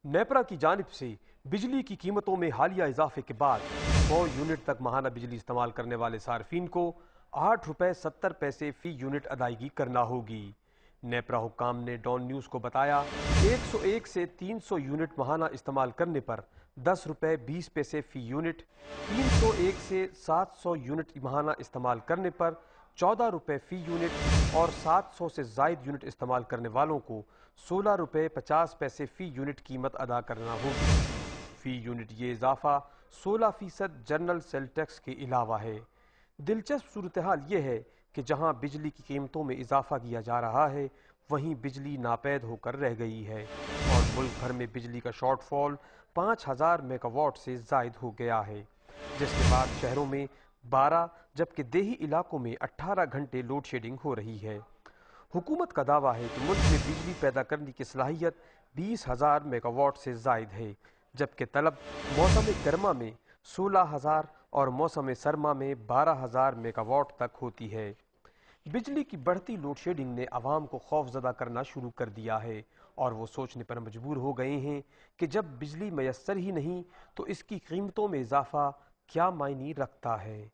نیپرا کی جانب سے بجلی کی قیمتوں میں حالیہ اضافے کے بعد 100 یونٹ تک ماہانہ بجلی استعمال کرنے والے صارفین کو 8.70 روپے فی یونٹ ادائیگی کرنا ہوگی۔ نیپرا حکام نے ڈان نیوز کو بتایا 101 سے 300 یونٹ ماہانہ استعمال کرنے پر 10.20 روپے فی یونٹ، 301 سے 700 یونٹ ماہانہ استعمال کرنے پر 14 روپے فی یونٹ اور 700 سے زائد یونٹ استعمال کرنے والوں کو 16.50 روپے فی یونٹ قیمت ادا کرنا ہوگی۔ فی یونٹ یہ اضافہ 16% جنرل سیل ٹیکس کے علاوہ ہے۔ دلچسپ صورتحال یہ ہے کہ جہاں بجلی کی قیمتوں میں اضافہ کیا جا رہا ہے، وہیں بجلی ناپید ہو کر رہ گئی ہے اور ملک بھر میں بجلی کا شارٹ فال 5000 میگا واٹ سے زائد ہو گیا ہے، جس کے بعد شہروں میں 12 جبکہ دیہی علاقوں میں 18 گھنٹے لوڈ شیڈنگ ہو رہی ہے۔ حکومت کا دعویٰ ہے کہ ملک میں بجلی پیدا کرنے کی صلاحیت 20,000 میگا واٹ سے زائد ہے، جبکہ طلب موسم گرما میں 16,000 اور موسم سرما میں 12,000 میگا واٹ تک ہوتی ہے۔ بجلی کی بڑھتی لوڈ شیڈنگ نے عوام کو خوف زدہ کرنا شروع کر دیا ہے اور وہ سوچنے پر مجبور ہو گئے ہیں کہ جب بجلی میسر ہی نہیں تو اس کی قیمتوں میں اضافہ کیا معنی رکھتا ہے۔